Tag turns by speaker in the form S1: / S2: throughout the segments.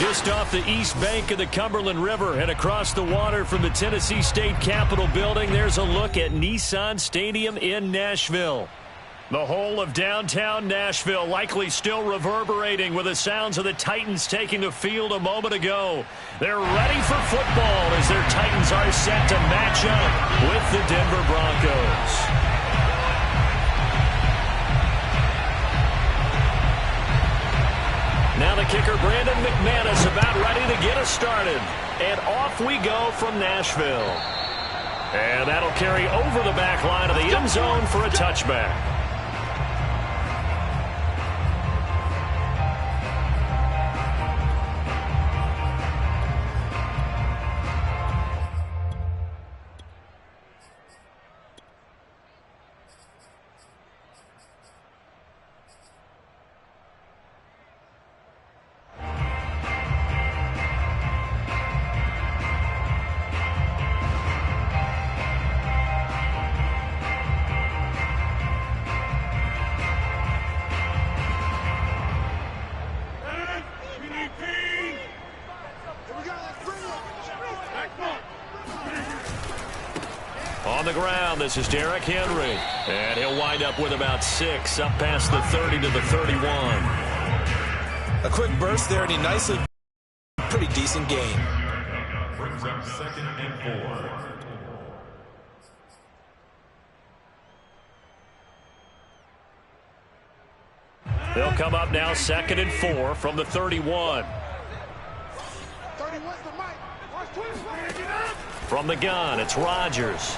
S1: Just off the east bank of the Cumberland River and across the water from the Tennessee State Capitol building, there's a look at Nissan Stadium in Nashville. The whole of downtown Nashville likely still reverberating with the sounds of the Titans taking the field a moment ago. They're ready for football as their Titans are set to match up with the Denver Broncos. Now the kicker, Brandon McManus, about ready to get us started. And off we go from Nashville. And that'll carry over the back line of the end zone for a touchback. On the ground, this is Derrick Henry. And he'll wind up with about 6, up past the 30 to the 31.
S2: A quick burst there, and he nicely, pretty decent gain.
S3: Brings up 2nd and 4.
S1: They'll come up now 2nd and 4 from the 31. From the gun, it's Rodgers.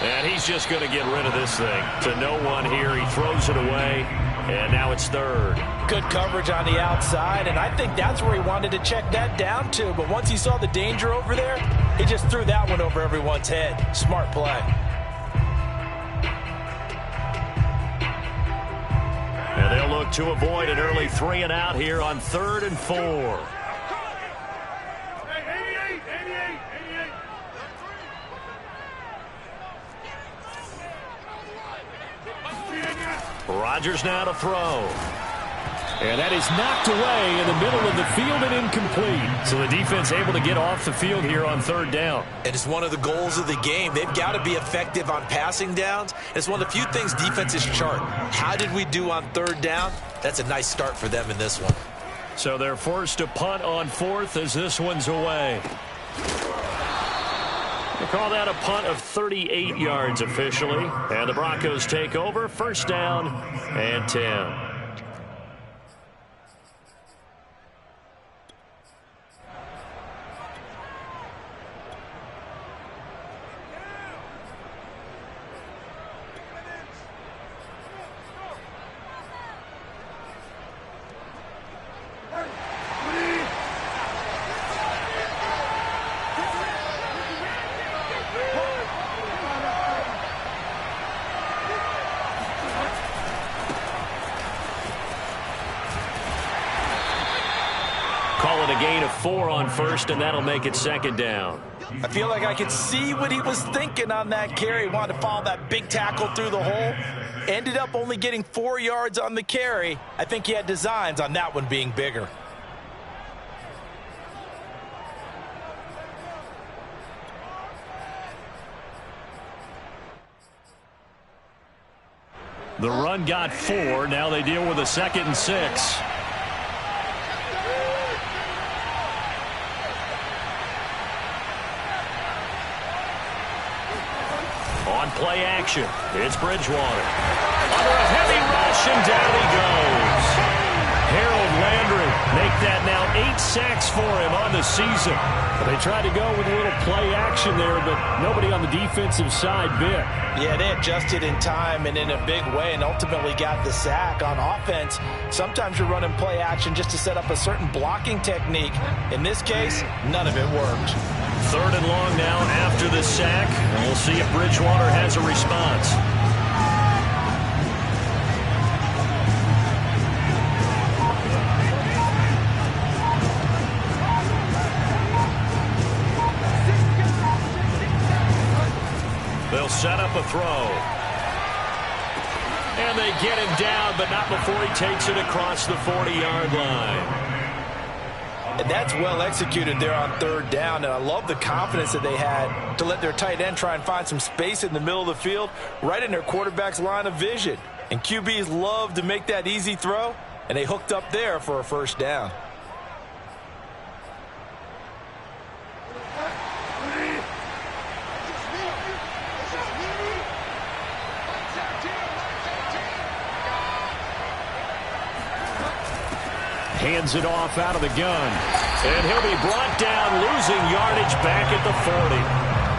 S1: And he's just going to get rid of this thing to no one here. He throws it away, and now it's 3rd.
S4: Good coverage on the outside, and I think that's where he wanted to check that down to. But once he saw the danger over there, he just threw that one over everyone's head. Smart play.
S1: And they'll look to avoid an early 3 and out here on 3rd and 4. Rodgers now to throw. And that is knocked away in the middle of the field and incomplete. So the defense able to get off the field here on 3rd down.
S2: And it's one of the goals of the game. They've got to be effective on passing downs. It's one of the few things defenses chart. How did we do on 3rd down? That's a nice start for them in this one.
S1: So they're forced to punt on 4th as this one's away. They call that a punt of 38 yards officially. And the Broncos take over, 1st down and 10. Call it a gain of 4 on 1st, and that'll make it 2nd down.
S4: I feel like I could see what he was thinking on that carry. He wanted to follow that big tackle through the hole. Ended up only getting 4 yards on the carry. I think he had designs on that one being bigger.
S1: The run got 4. Now they deal with a 2nd and 6. On play action, it's Bridgewater. Under a heavy rush, and down he goes. Harold Landry make that now 8 sacks for him on the season. They tried to go with a little play action there, but nobody on the defensive side bit.
S4: Yeah, they adjusted in time and in a big way and ultimately got the sack. On offense, sometimes you're running play action just to set up a certain blocking technique. In this case, none of it worked.
S1: 3rd and long now after the sack. And we'll see if Bridgewater has a response. They'll set up a throw. And they get him down, but not before he takes it across the 40-yard line.
S4: And that's well executed there on third down. And I love the confidence that they had to let their tight end try and find some space in the middle of the field, right in their quarterback's line of vision. And QBs love to make that easy throw, and they hooked up there for a first down.
S1: Hands it off out of the gun. And he'll be brought down, losing yardage back at the 40.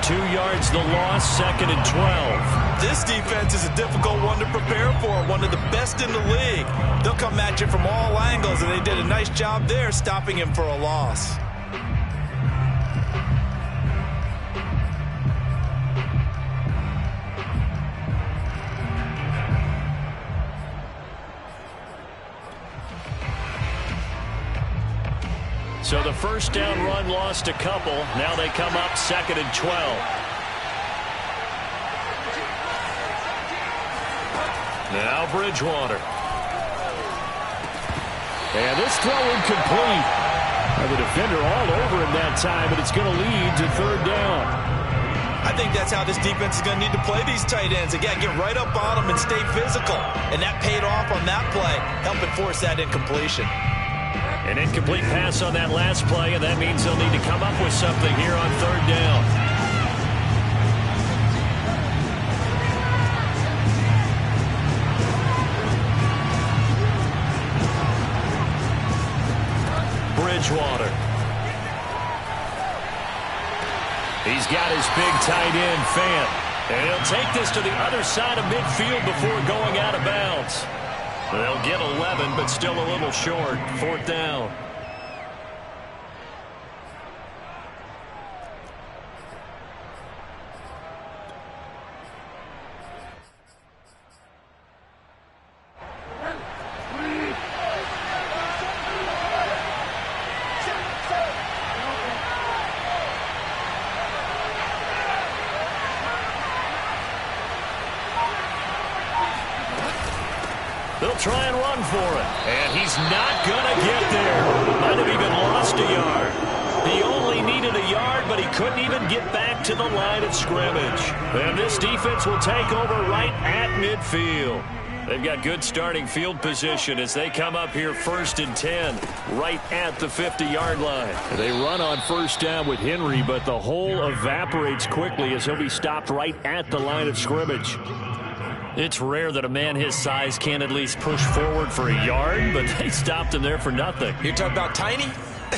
S1: 2 yards the loss, 2nd and 12.
S2: This defense is a difficult one to prepare for, one of the best in the league. They'll come at you from all angles, and they did a nice job there stopping him for a loss.
S1: So the first down run lost a couple. Now they come up 2nd and 12. Now Bridgewater. And this throw incomplete. The defender all over him that time, but it's going to lead to 3rd down.
S2: I think that's how this defense is going to need to play these tight ends. Again, get right up on them and stay physical. And that paid off on that play, helping force that incompletion.
S1: An incomplete pass on that last play, and that means they'll need to come up with something here on 3rd down. Bridgewater. He's got his big tight end, Fant. And he'll take this to the other side of midfield before going out of bounds. They'll get 11, but still a little short. 4th down. They'll try and run for it. And he's not going to get there. Might have even lost a yard. He only needed a yard, but he couldn't even get back to the line of scrimmage. And this defense will take over right at midfield. They've got good starting field position as they come up here 1st and 10, right at the 50-yard line. They run on 1st down with Henry, but the hole evaporates quickly as he'll be stopped right at the line of scrimmage. It's rare that a man his size can at least push forward for a yard, but they stopped him there for nothing.
S2: You're talking about Tiny?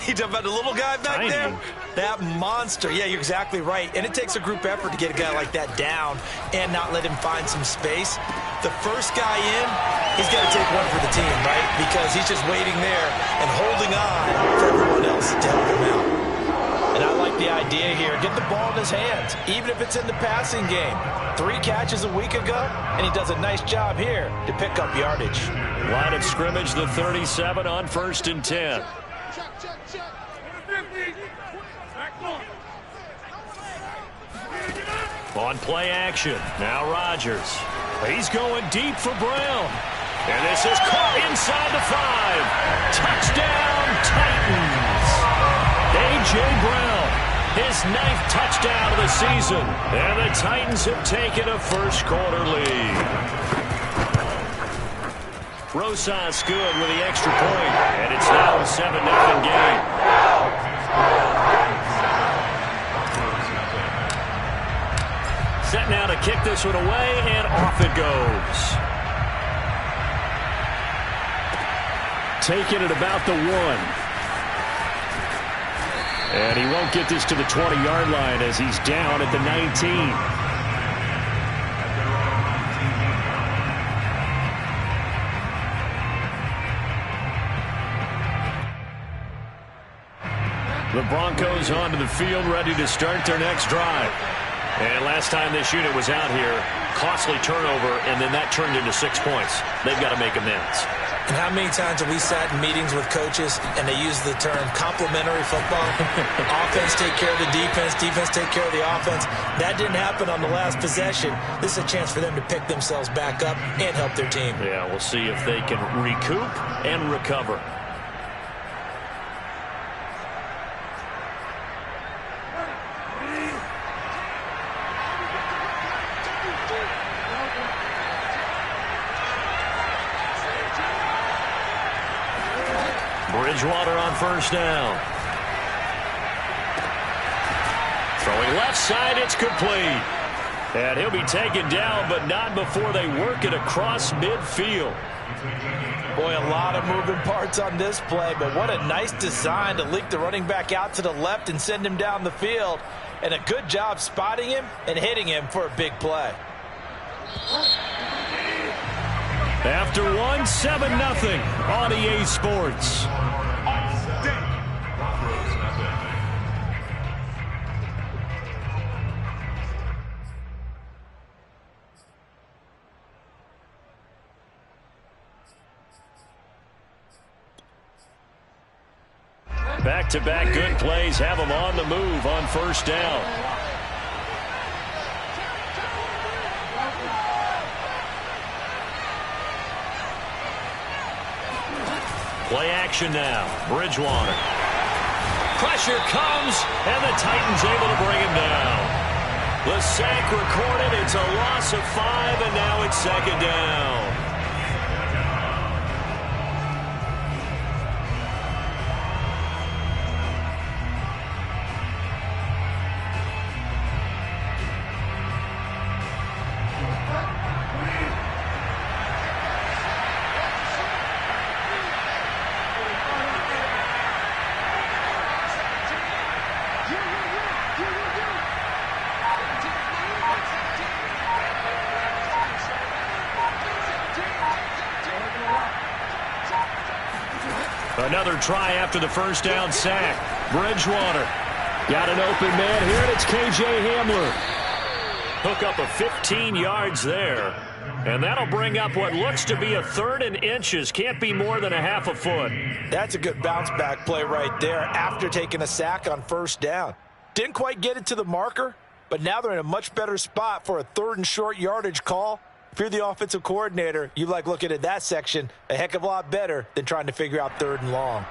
S2: You're talking about the little guy back
S1: Tiny.
S2: there? That monster. Yeah, you're exactly right. And it takes a group effort to get a guy like that down and not let him find some space. The first guy in, he's got to take one for the team, right? Because he's just waiting there and holding on for everyone else to help him out.
S4: And I like the idea here. Get the ball in his hands, even if it's in the passing game. 3 catches a week ago, and he does a nice job here to pick up yardage.
S1: Line of scrimmage, the 37 on 1st and 10. On play action, now Rodgers. He's going deep for Brown. And this is caught inside the 5. Touchdown, Titans. A.J. Brown, his 9th touchdown of the season. And the Titans have taken a first-quarter lead. Rosas good with the extra point, and it's now a 7-0 game. Set now to kick this one away, and off it goes. Taking it about the 1. And he won't get this to the 20-yard line as he's down at the 19. The Broncos onto the field, ready to start their next drive. And last time this unit was out here, costly turnover, and then that turned into 6 points. They've got to make amends.
S2: And how many times have we sat in meetings with coaches and they use the term complementary football? Offense take care of the defense, defense take care of the offense. That didn't happen on the last possession. This is a chance for them to pick themselves back up and help their team.
S1: Yeah, we'll see if they can recoup and recover. Bridgewater on first down. Throwing left side, it's complete. And he'll be taken down, but not before they work it across midfield.
S4: Boy, a lot of moving parts on this play, but what a nice design to leak the running back out to the left and send him down the field. And a good job spotting him and hitting him for a big play.
S1: After 7-0 on EA Sports. Back-to-back good plays have them on the move on first down. Play action now. Bridgewater. Pressure comes, and the Titans able to bring him down. The sack recorded. It's a loss of 5, and now it's second down. Another try after the first down sack. Bridgewater got an open man here, and it's K.J. Hamler. Hook up of 15 yards there. And that'll bring up what looks to be a 3rd and inches. Can't be more than a half a foot.
S4: That's a good bounce-back play right there after taking a sack on first down. Didn't quite get it to the marker, but now they're in a much better spot for a 3rd and short yardage call. If you're the offensive coordinator, you like looking at that section a heck of a lot better than trying to figure out 3rd and long.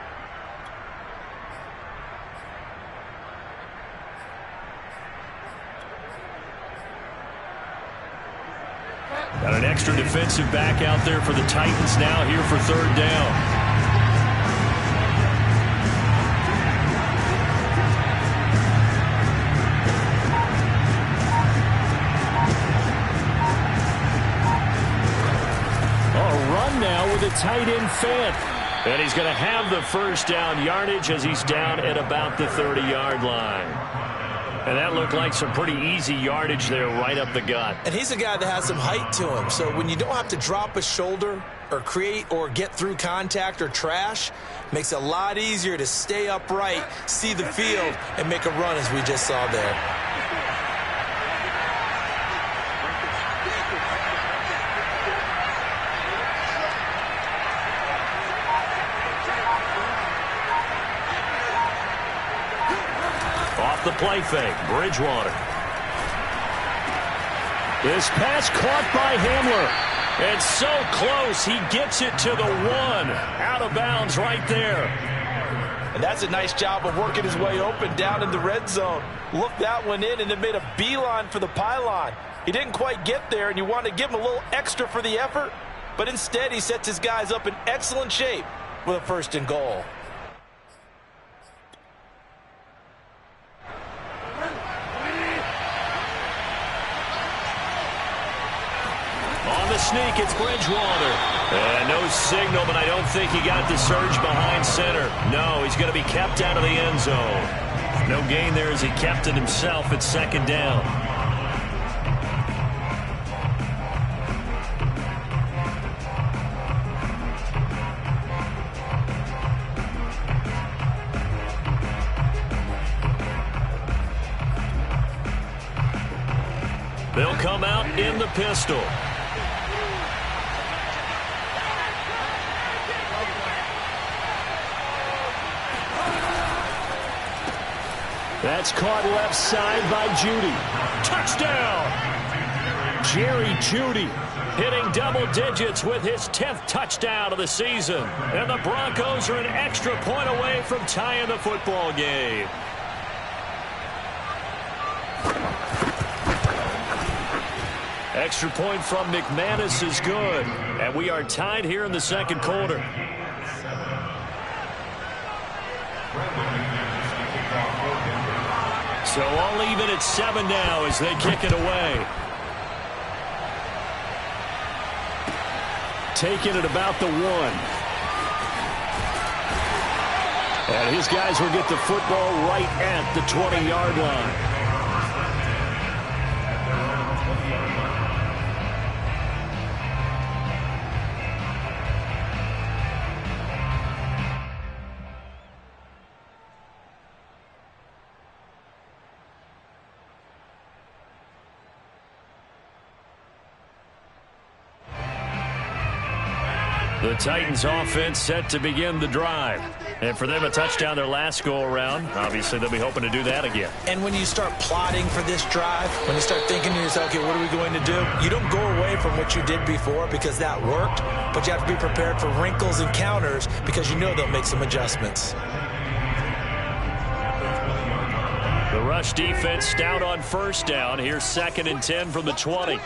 S1: Got an extra defensive back out there for the Titans now here for 3rd down. Now with a tight end Fant. And he's going to have the first down yardage as he's down at about the 30-yard line. And that looked like some pretty easy yardage there right up the gut.
S2: And he's a guy that has some height to him. So when you don't have to drop a shoulder or create or get through contact or trash, makes it a lot easier to stay upright, see the field, and make a run as we just saw there.
S1: The play fake, Bridgewater. This pass caught by Hamler. And so close, he gets it to the 1. Out of bounds right there.
S4: And that's a nice job of working his way open down in the red zone. Looked that one in and then made a beeline for the pylon. He didn't quite get there, and you want to give him a little extra for the effort. But instead, he sets his guys up in excellent shape with a 1st and goal.
S1: Sneak, it's Bridgewater. And no signal, but I don't think he got the surge behind center. No, he's going to be kept out of the end zone. No gain there as he kept it himself at 2nd down. They'll come out in the pistol. That's caught left side by Judy. Touchdown! Jerry Judy hitting double digits with his 10th touchdown of the season. And the Broncos are an extra point away from tying the football game. Extra point from McManus is good. And we are tied here in the second quarter. So all even at 7 now as they kick it away. Taking it about the 1. And his guys will get the football right at the 20-yard line. The Titans offense set to begin the drive. And for them, a touchdown their last go-around. Obviously, they'll be hoping to do that again.
S2: And when you start plotting for this drive, when you start thinking to yourself, okay, what are we going to do? You don't go away from what you did before because that worked, but you have to be prepared for wrinkles and counters because you know they'll make some adjustments.
S1: The rush defense stout on first down. Here's 2nd and 10 from the 20.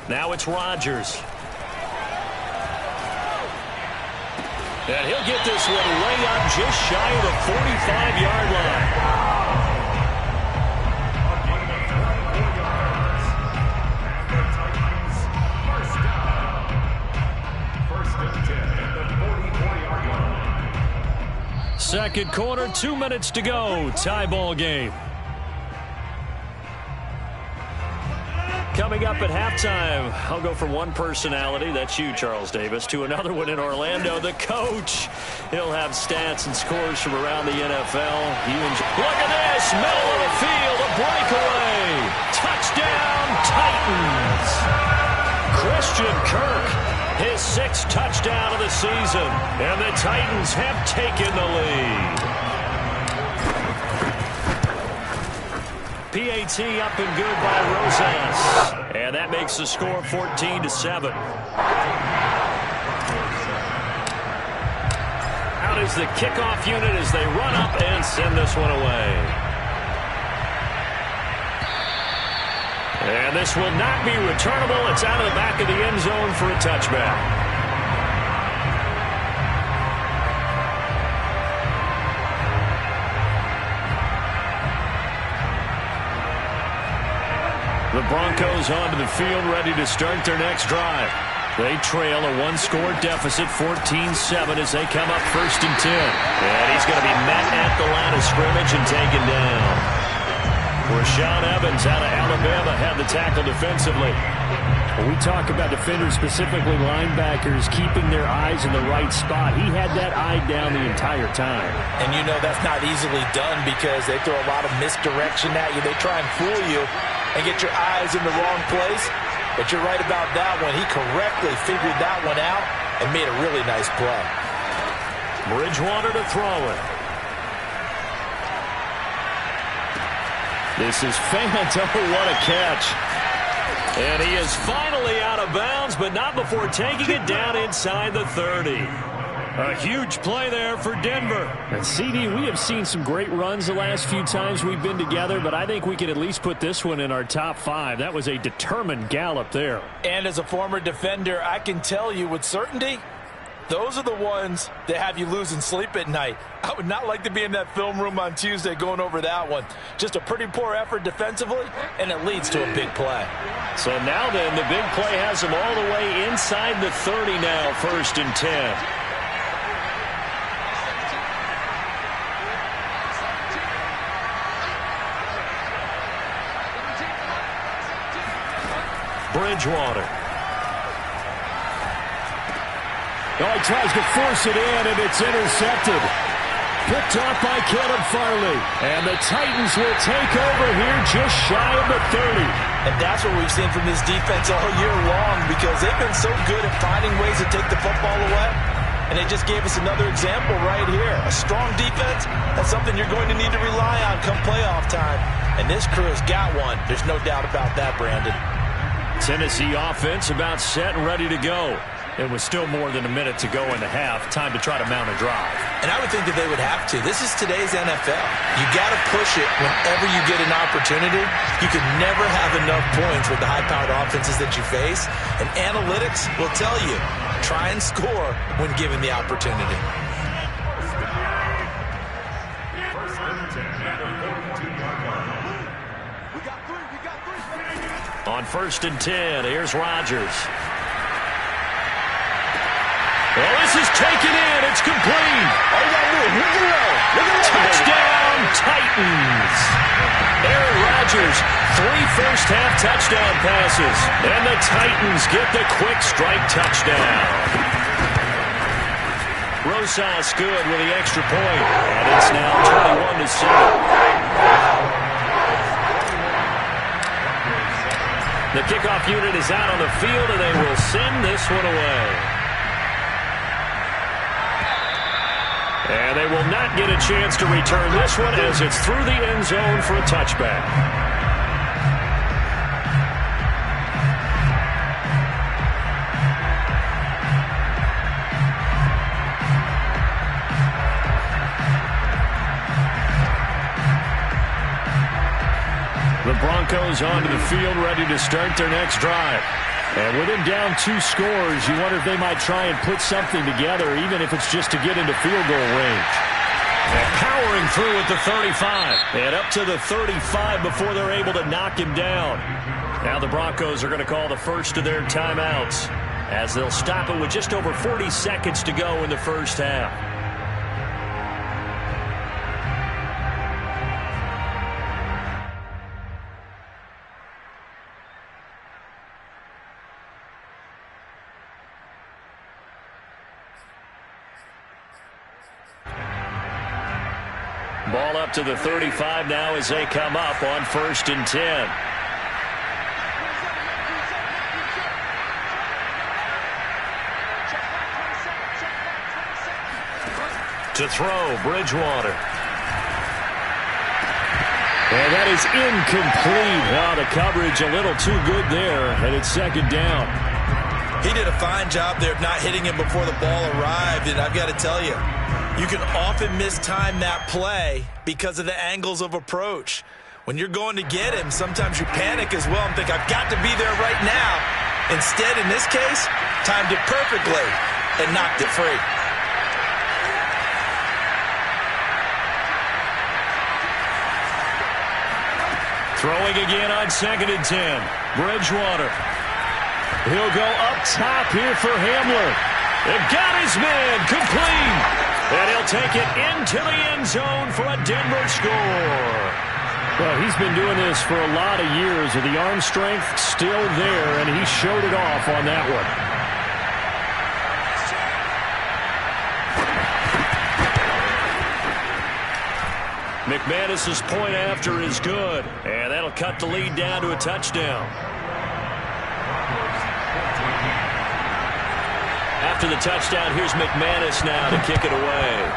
S1: Now it's Rodgers. And he'll get this one way up just shy of the 45-yard line. Second quarter, 2 minutes to go. Tie ball game. Coming up at halftime, I'll go from one personality, that's you, Charles Davis, to another one in Orlando, the coach. He'll have stats and scores from around the NFL. Look at this, middle of the field, a breakaway. Touchdown, Titans. Christian Kirk, his 6th touchdown of the season, and the Titans have taken the lead. PAT up and good by Rosas. And that makes the score 14-7. Out is the kickoff unit as they run up and send this one away. And this will not be returnable. It's out of the back of the end zone for a touchback. The Broncos onto the field ready to start their next drive. They trail a 1-score deficit, 14-7 as they come up 1st and 10. And he's going to be met at the line of scrimmage and taken down. Rashaan Evans out of Alabama had the tackle defensively.
S5: When we talk about defenders, specifically linebackers, keeping their eyes in the right spot, he had that eye down the entire time.
S2: And you know that's not easily done because they throw a lot of misdirection at you. They try and fool you and get your eyes in the wrong place. But you're right about that one. He correctly figured that one out and made a really nice play.
S1: Bridgewater to throw it. This is Fanto. What a catch. And he is finally out of bounds, but not before taking it down inside the 30. A huge play there for Denver.
S5: And CD, we have seen some great runs the last few times we've been together, but I think we can at least put this one in our top 5. That was a determined gallop there.
S2: And as a former defender, I can tell you with certainty, those are the ones that have you losing sleep at night. I would not like to be in that film room on Tuesday going over that one. Just a pretty poor effort defensively, and it leads to a big play.
S1: So now then, the big play has him all the way inside the 30 now, 1st and 10. Bridgewater.
S5: Oh, he tries to force it in, and it's intercepted. Picked off by Caleb Farley. And the Titans will take over here just shy of the 30.
S2: And that's what we've seen from this defense all year long, because they've been so good at finding ways to take the football away. And they just gave us another example right here. A strong defense, that's something you're going to need to rely on come playoff time. And this crew has got one. There's no doubt about that, Brandon.
S1: Tennessee offense about set and ready to go. It was still more than a minute to go in the half. Time to try to mount a drive.
S2: And I would think that they would have to. This is today's NFL. You got to push it whenever you get an opportunity. You can never have enough points with the high-powered offenses that you face. And analytics will tell you, try and score when given the opportunity.
S1: On 1st and 10, here's Rodgers. Well, this is taken in. It's complete.
S6: All you got to do is look at
S1: Touchdown, Titans. Aaron Rodgers, 3 first-half touchdown passes. And the Titans get the quick strike touchdown. Rosas good with the extra point. And it's now 21-7. The kickoff unit is out on the field, and they will send this one away. And they will not get a chance to return this one as it's through the end zone for a touchback. The Broncos onto the field, ready to start their next drive. And with him down 2 scores, you wonder if they might try and put something together, even if it's just to get into field goal range. And powering through at the 35. And up to the 35 before they're able to knock him down. Now the Broncos are going to call the first of their timeouts, as they'll stop it with just over 40 seconds to go in the first half. Ball up to the 35 now as they come up on 1st and 10. To throw, Bridgewater. And that is incomplete. Oh, the coverage a little too good there, and it's 2nd down.
S2: He did a fine job there of not hitting him before the ball arrived, and I've got to tell you, you can often mistime that play because of the angles of approach. When you're going to get him, sometimes you panic as well and think, I've got to be there right now. Instead, in this case, timed it perfectly and knocked it free.
S1: Throwing again on 2nd and 10. Bridgewater. He'll go up top here for Hamler. They've got his man complete. And he'll take it into the end zone for a Denver score. Well, he's been doing this for a lot of years, with the arm strength still there, and he showed it off on that one. McManus's point after is good, and that'll cut the lead down to a touchdown. After the touchdown, here's McManus now to kick it away.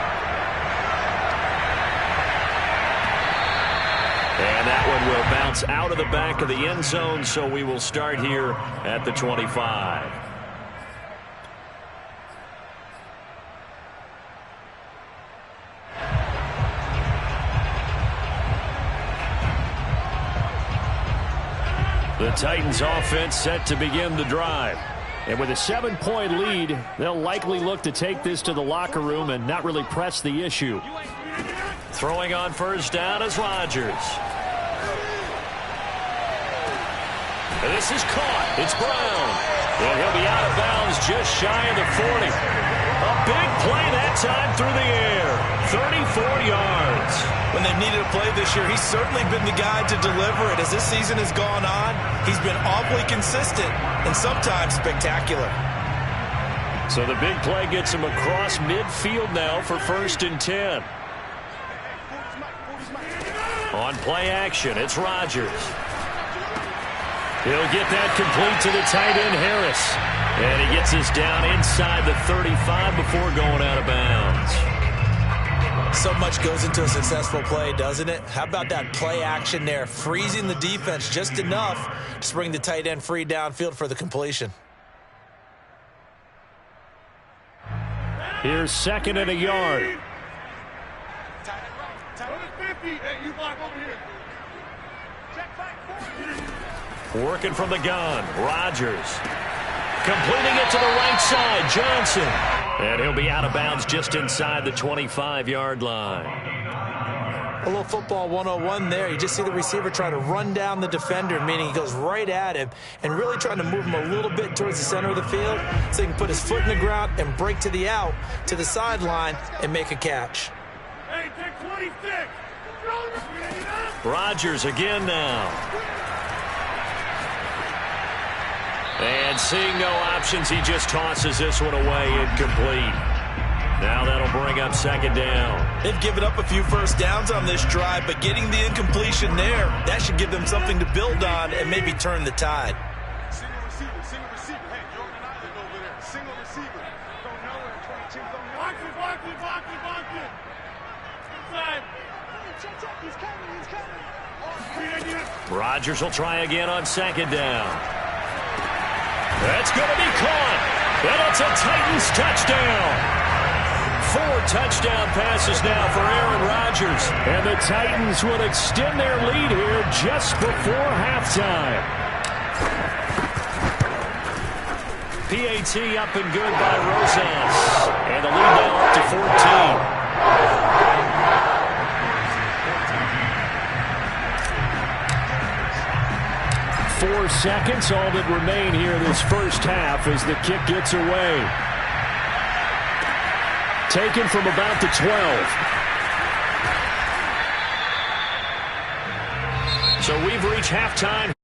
S1: And that one will bounce out of the back of the end zone, so we will start here at the 25. The Titans offense set to begin the drive. And with a 7-point lead, they'll likely look to take this to the locker room and not really press the issue. Throwing on 1st down is Rodgers. And this is caught. It's Brown. And he'll be out of bounds just shy of the 40. A big play that time through the air. 34 yards.
S2: When they've needed a play this year, he's certainly been the guy to deliver it. As this season has gone on, he's been awfully consistent and sometimes spectacular.
S1: So the big play gets him across midfield now for 1st and 10. On play action, it's Rodgers. He'll get that complete to the tight end, Harris. And he gets us down inside the 35 before going out of bounds.
S2: So much goes into a successful play, doesn't it? How about that play action there, freezing the defense just enough to bring the tight end free downfield for the completion.
S5: Here's second and a yard.
S1: Working from the gun, Rodgers. Completing it to the right side, Johnson. And he'll be out of bounds just inside the 25-yard line.
S2: A little football 101 there. You just see the receiver try to run down the defender, meaning he goes right at him and really trying to move him a little bit towards the center of the field so he can put his foot in the ground and break to the out, to the sideline, and make a catch.
S6: Hey, take 26.
S1: Rodgers again now. And seeing no options, he just tosses this one away, incomplete. Now that'll bring up second down.
S2: They've given up a few first downs on this drive, but getting the incompletion there, that should give them something to build on and maybe turn the tide.
S6: Single receiver, single receiver. Hey, you're on an island over there. Single receiver. Don't know where 22 don't know. Box it, box it, box it, box it. Inside. Check, he's coming, he's coming.
S1: Rodgers will try again on second down. That's going to be caught. And it's a Titans touchdown. 4 touchdown passes now for Aaron Rodgers.
S5: And the Titans will extend their lead here just before halftime.
S1: PAT up and good by Rosas. And the lead now up to 14.
S5: 4 seconds, all that remain here this first half as the kick gets away. Taken from about the 12.
S1: So we've reached halftime.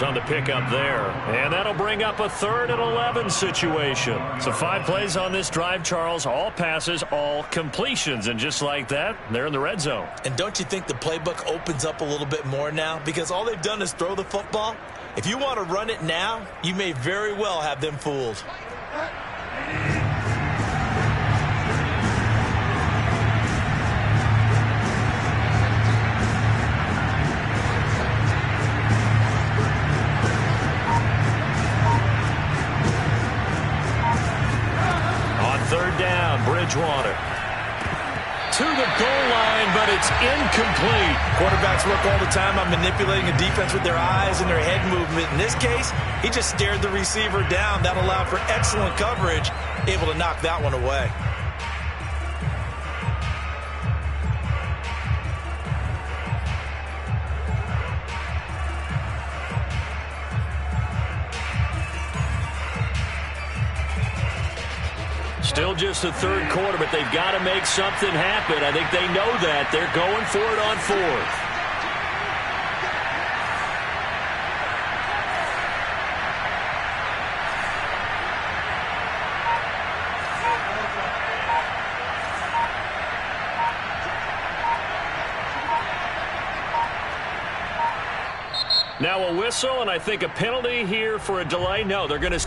S1: On the pickup there, and that'll bring up a 3rd and 11 situation. So 5 plays on this drive, Charles, all passes, all completions, and just like that, they're in the red zone.
S2: And don't you think the playbook opens up a little bit more now? Because all they've done is throw the football. If you want to run it now, you may very well have them fooled.
S1: Bridgewater to the goal line, but it's incomplete.
S2: Quarterbacks work all the time on manipulating a defense with their eyes and their head movement. In this case, he just stared the receiver down. That allowed for excellent coverage, able to knock that one away.
S1: Still just the 3rd quarter, but they've got to make something happen. I think they know that. They're going for it on 4th. Now a whistle, and I think a penalty here for a delay. No, they're going to...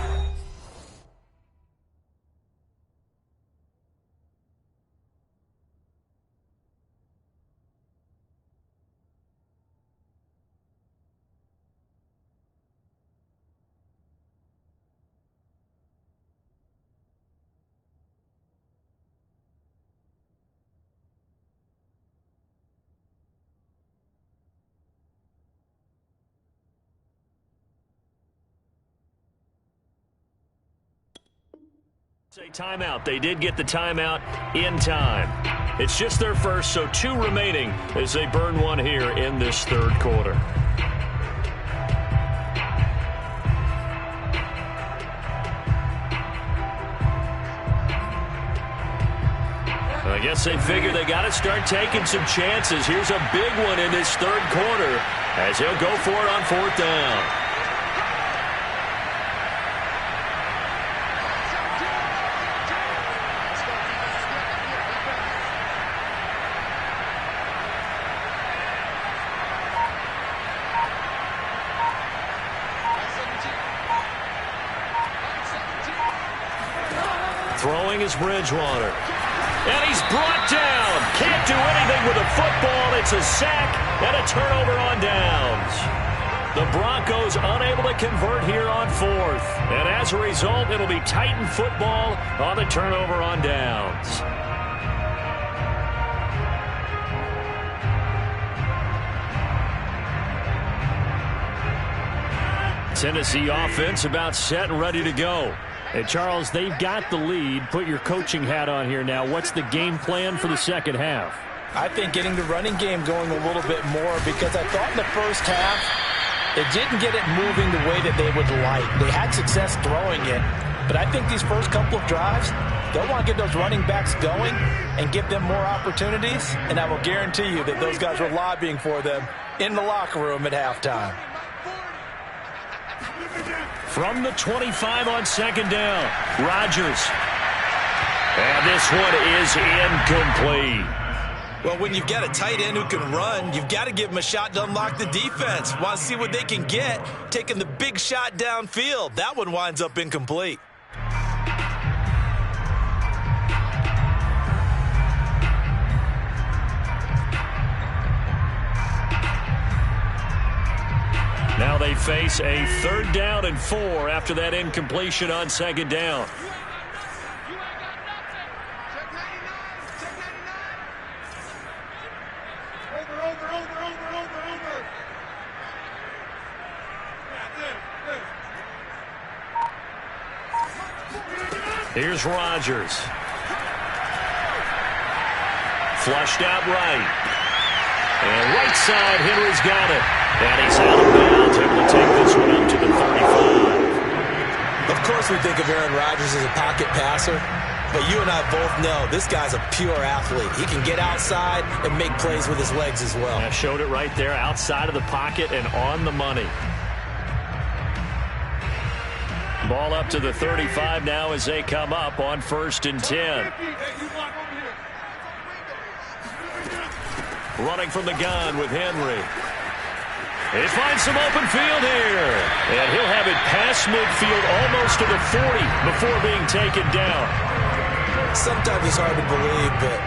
S1: Timeout. They did get the timeout in time. It's just their first, so 2 remaining as they burn one here in this 3rd quarter. I guess they figure they got to start taking some chances. Here's a big one in this 3rd quarter as he'll go for it on 4th down. Throwing is Bridgewater. And he's brought down. Can't do anything with a football. It's a sack and a turnover on downs. The Broncos unable to convert here on 4th. And as a result, it'll be Titan football on the turnover on downs. Tennessee offense about set and ready to go.
S5: Hey, Charles, they've got the lead. Put your coaching hat on here now. What's the game plan for the second half?
S4: I think getting the running game going a little bit more, because I thought in the first half they didn't get it moving the way that they would like. They had success throwing it, but I think these first couple of drives, they'll want to get those running backs going and give them more opportunities, and I will guarantee you that those guys were lobbying for them in the locker room at halftime.
S1: From the 25 on 2nd down, Rodgers. And this one is incomplete.
S2: Well, when you've got a tight end who can run, you've got to give him a shot to unlock the defense. Want to see what they can get, taking the big shot downfield. That one winds up incomplete.
S1: Now they face a 3rd down and 4 after that incompletion on 2nd down. Here's Rodgers. Flushed out right. And right side, Henry's got it. And he's out of bounds, able to take this one up to the 35.
S2: Of course we think of Aaron Rodgers as a pocket passer, but you and I both know this guy's a pure athlete. He can get outside and make plays with his legs as well.
S1: I showed it right there, outside of the pocket and on the money. Ball up to the 35 now as they come up on 1st and 10. Running from the gun with Henry. He finds some open field here. And he'll have it past midfield almost to the 40 before being taken down.
S2: Sometimes it's hard to believe, but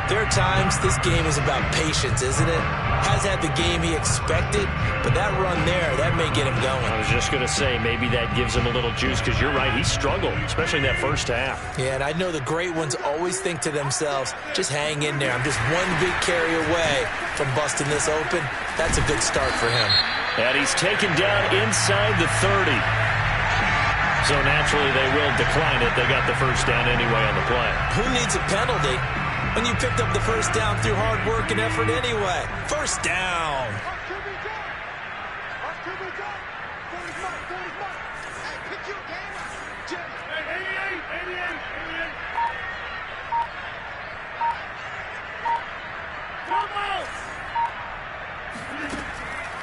S2: there are times this game is about patience, isn't it? Has had the game he expected, but that run there, that may get him going.
S1: I was just going to say, maybe that gives him a little juice, because you're right, he struggled, especially in that first half.
S2: Yeah, and I know the great ones always think to themselves, just hang in there. I'm just one big carry away from busting this open. That's a good start for him.
S1: And he's taken down inside the 30. So naturally they will decline it. They got the first down anyway on the play.
S2: Who needs a penalty when you picked up the first down through hard work and effort anyway? First down.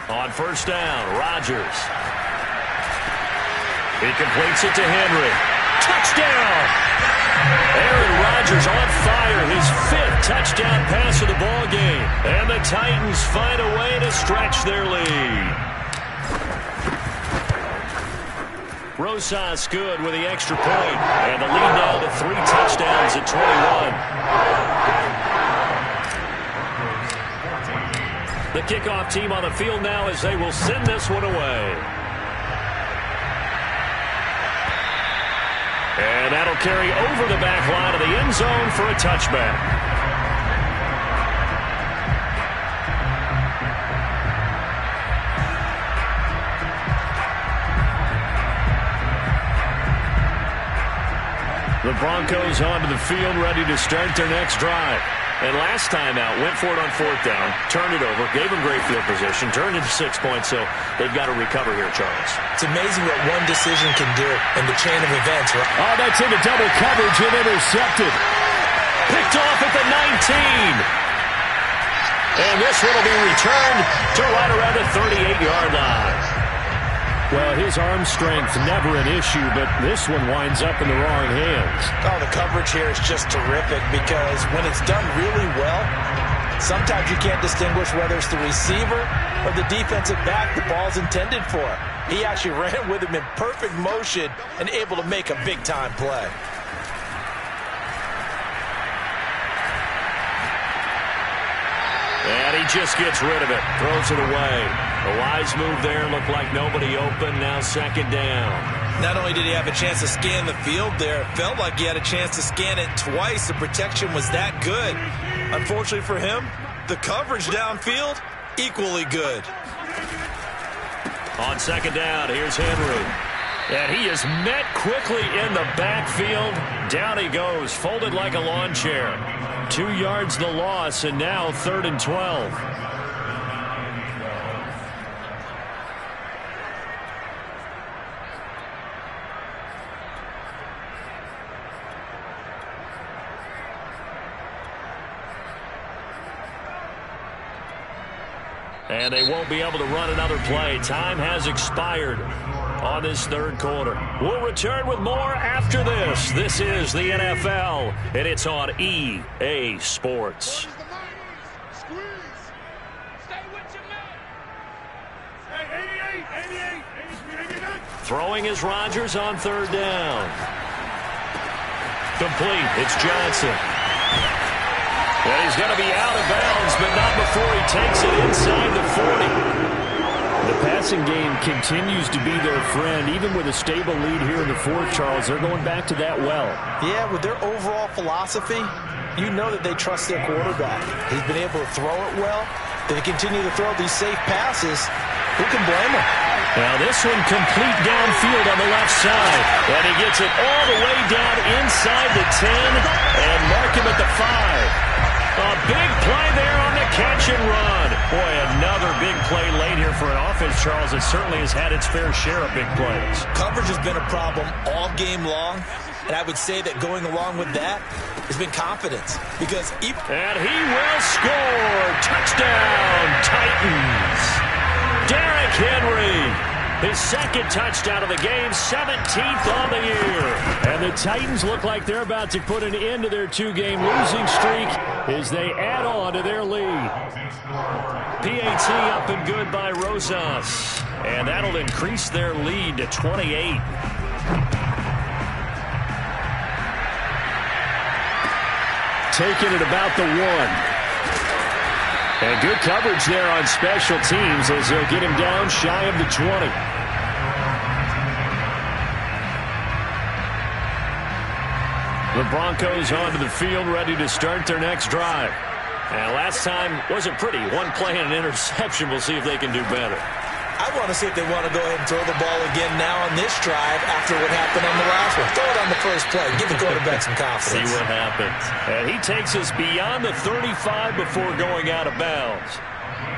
S1: On first down, Rodgers. He completes it to Henry. Touchdown! Aaron Rodgers on fire, his 5th touchdown pass of the ball game. And the Titans find a way to stretch their lead. Rosas good with the extra point. And the lead now to 3 touchdowns at 21. The kickoff team on the field now as they will send this one away. And that'll carry over the back line of the end zone for a touchback. The Broncos onto the field, ready to start their next drive. And last time out, went for it on 4th down, turned it over, gave them great field position, turned into 6 points, so they've got to recover here, Charles.
S2: It's amazing what one decision can do in the chain of events, right?
S5: Oh, that's into double coverage and intercepted.
S1: Picked off at the 19. And this one will be returned to right around the 38-yard line.
S5: Well, his arm strength never an issue, but this one winds up in the wrong hands.
S2: Oh, the coverage here is just terrific because when it's done really well, sometimes you can't distinguish whether it's the receiver or the defensive back the ball's intended for. He actually ran with him in perfect motion and able to make a big-time play.
S1: And he just gets rid of it, throws it away. A wise move there, looked like nobody open, now 2nd down.
S2: Not only did he have a chance to scan the field there, it felt like he had a chance to scan it twice. The protection was that good. Unfortunately for him, the coverage downfield, equally good.
S1: On 2nd down, here's Henry. And he is met quickly in the backfield. Down he goes, folded like a lawn chair. 2 yards the loss, and now 3rd and 12. And they won't be able to run another play. Time has expired on this 3rd quarter. We'll return with more after this. This is the NFL, and it's on EA Sports. Throwing is Rodgers on 3rd down. Complete. It's Johnson. And he's going to be out of bounds, but not before he takes it inside the 40.
S5: The passing game continues to be their friend. Even with a stable lead here in the 4th, Charles, they're going back to that well.
S2: Yeah, with their overall philosophy, you know that they trust their quarterback. He's been able to throw it well. They continue to throw these safe passes. Who can blame him?
S1: Now this one complete downfield on the left side. And he gets it all the way down inside the 10 and mark him at the 5. A big play there on the catch and run. Boy, another big play late here for an offense, Charles. It certainly has had its fair share of big plays.
S2: Coverage has been a problem all game long, and I would say that going along with that has been confidence. Because
S1: and he will score. Touchdown, Titans. Derrick Henry. His second touchdown of the game, 17th on the year.
S5: And the Titans look like they're about to put an end to their two-game losing streak as they add on to their lead.
S1: PAT up and good by Rosas. And that'll increase their lead to 28.
S5: Taking it about the 1. And good coverage there on special teams as they'll get him down shy of the 20.
S1: The Broncos onto the field ready to start their next drive. And last time wasn't pretty. One play and an interception. We'll see if they can do better.
S2: I want to see if they want to go ahead and throw the ball again now on this drive after what happened on the last one. Throw it on the first play. Give the quarterback some confidence.
S1: See what happens. And he takes us beyond the 35 before going out of bounds.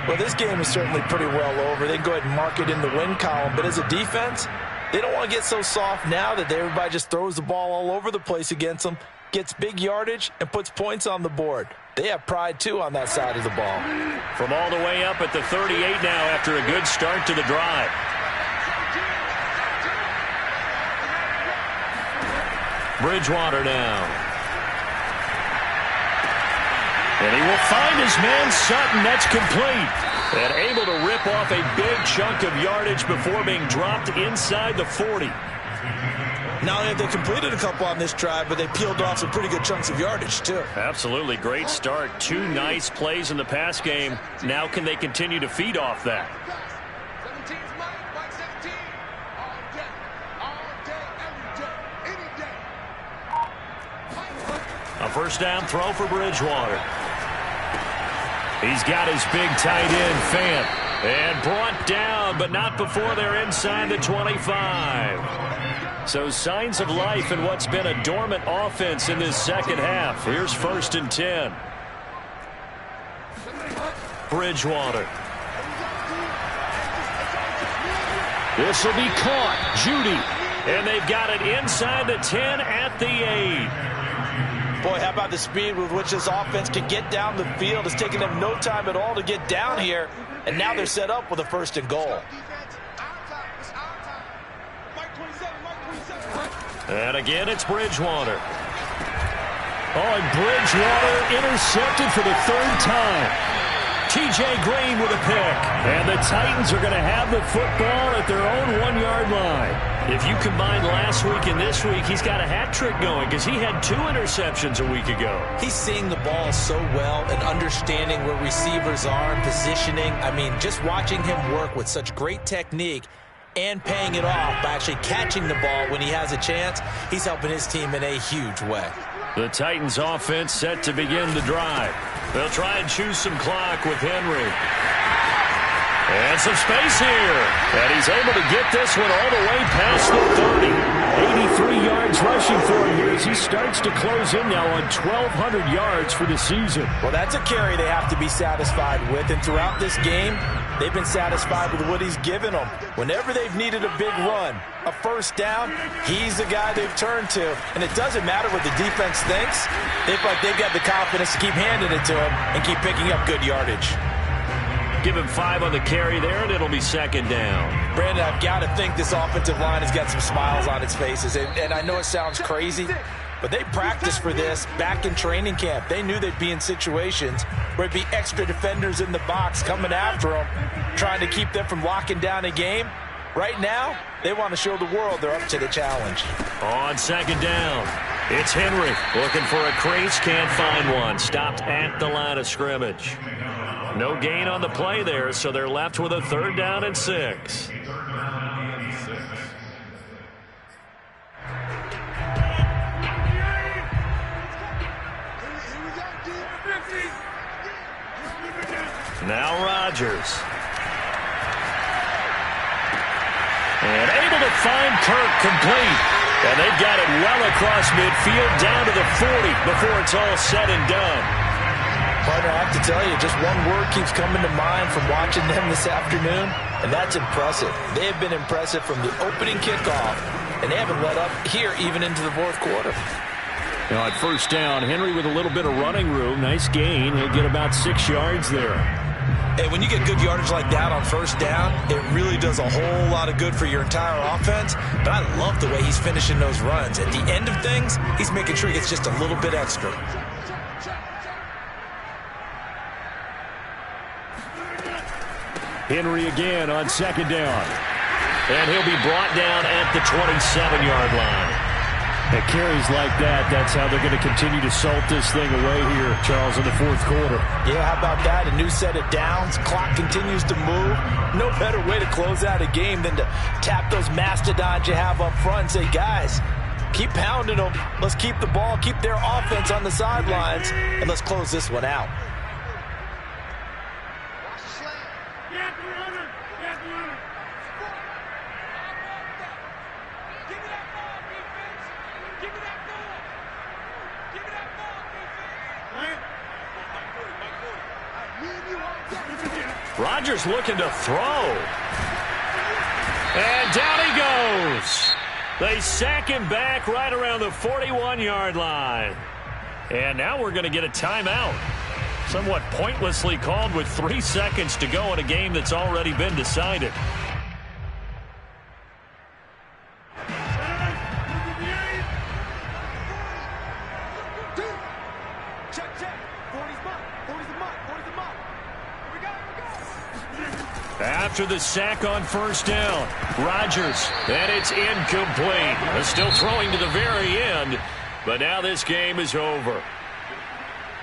S4: Well, this game is certainly pretty well over. They can go ahead and mark it in the win column. But as a defense, they don't want to get so soft now that everybody just throws the ball all over the place against them, gets big yardage, and puts points on the board. They have pride, too, on that side of the ball.
S1: From all the way up at the 38 now after a good start to the drive. Bridgewater now. And he will find his man Sutton. That's complete. And able to rip off a big chunk of yardage before being dropped inside the 40.
S2: Not only have they completed a couple on this drive, but they peeled off some pretty good chunks of yardage, too.
S1: Absolutely. Great start. 2 nice plays in the pass game. Now can they continue to feed off that?
S6: 17's mine, Mike 17. All day, every day, any day.
S1: A first down throw for Bridgewater. He's got his big tight end, Fant. And brought down, but not before they're inside the 25. So signs of life in what's been a dormant offense in this second half. Here's 1st and 10. Bridgewater. This will be caught. Judy. And they've got it inside the 10 at the 8.
S4: Boy, how about the speed with which this offense can get down the field? It's taken them no time at all to get down here. And now they're set up with a 1st and goal.
S1: And again, it's Bridgewater. Oh, and Bridgewater intercepted for the 3rd time. T.J. Green with a pick. And the Titans are going to have the football at their own 1-yard line. If you combine last week and this week, he's got a hat trick going because he had 2 interceptions a week ago.
S2: He's seeing the ball so well and understanding where receivers are and positioning. I mean, just watching him work with such great technique and paying it off by actually catching the ball when he has a chance, he's helping his team in a huge way.
S1: The Titans offense set to begin the drive. They'll try and choose some clock with Henry. And some space here. And he's able to get this one all the way past the 30. 83 yards rushing for him here as he starts to close in now on 1,200 yards for the season.
S4: Well, that's a carry they have to be satisfied with. And throughout this game, they've been satisfied with what he's given them. Whenever they've needed a big run, a 1st down, he's the guy they've turned to. And it doesn't matter what the defense thinks. They feel like they've got the confidence to keep handing it to him and keep picking up good yardage.
S1: Give him 5 on the carry there, and it'll be 2nd down.
S4: Brandon, I've got to think this offensive line has got some smiles on its faces. And I know it sounds crazy, but they practiced for this back in training camp. They knew they'd be in situations where it'd be extra defenders in the box coming after them, trying to keep them from locking down a game. Right now, they want to show the world they're up to the challenge.
S1: On 2nd down, it's Henry looking for a crease, can't find one. Stopped at the line of scrimmage. No gain on the play there, so they're left with a 3rd down and 6. Now Rodgers. And able to find Kirk complete. And they've got it well across midfield down to the 40 before it's all said and done.
S4: Partner, I have to tell you, just one word keeps coming to mind from watching them this afternoon, and that's impressive. They have been impressive from the opening kickoff, and they haven't let up here even into the 4th quarter.
S5: Now at 1st down, Henry with a little bit of running room. Nice gain. He'll get about 6 yards there.
S2: Hey, when you get good yardage like that on first down, it really does a whole lot of good for your entire offense. But I love the way he's finishing those runs. At the end of things, he's making sure he gets just a little bit extra.
S1: Henry again on second down. And he'll be brought down at the 27-yard line.
S5: At carries like that, that's how they're going to continue to salt this thing away here, Charles, in the fourth quarter.
S4: Yeah, how about that? A new set of downs. Clock continues to move. No better way to close out a game than to tap those mastodons you have up front and say, guys, keep pounding them. Let's keep the ball, keep their offense on the sidelines, and let's close this one out.
S1: Rodgers looking to throw. And down he goes. They sack him back right around the 41-yard line. And now we're going to get a timeout. Somewhat pointlessly called with 3 seconds to go in a game that's already been decided. After the sack on first down, Rodgers, and it's incomplete. They're still throwing to the very end, but now this game is over.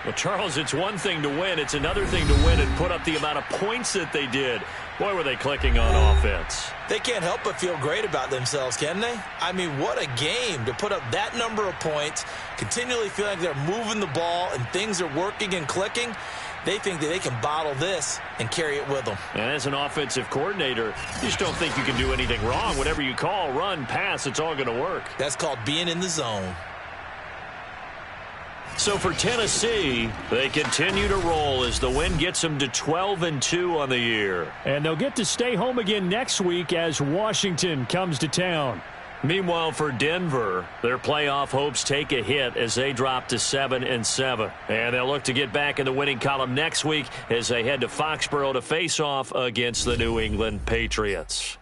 S1: Well, Charles, it's one thing to win. It's another thing to win and put up the amount of points that they did. Boy, were they clicking on offense.
S2: They can't help but feel great about themselves, can they? I mean, what a game to put up that number of points, continually feeling like they're moving the ball and things are working and clicking. They think that they can bottle this and carry it with them.
S1: And as an offensive coordinator, you just don't think you can do anything wrong. Whatever you call, run, pass, it's all going to work.
S2: That's called being in the zone.
S1: So for Tennessee, they continue to roll as the win gets them to 12-2 on the year.
S5: And they'll get to stay home again next week as Washington comes to town.
S1: Meanwhile, for Denver, their playoff hopes take a hit as they drop to 7-7. And they'll look to get back in the winning column next week as they head to Foxborough to face off against the New England Patriots.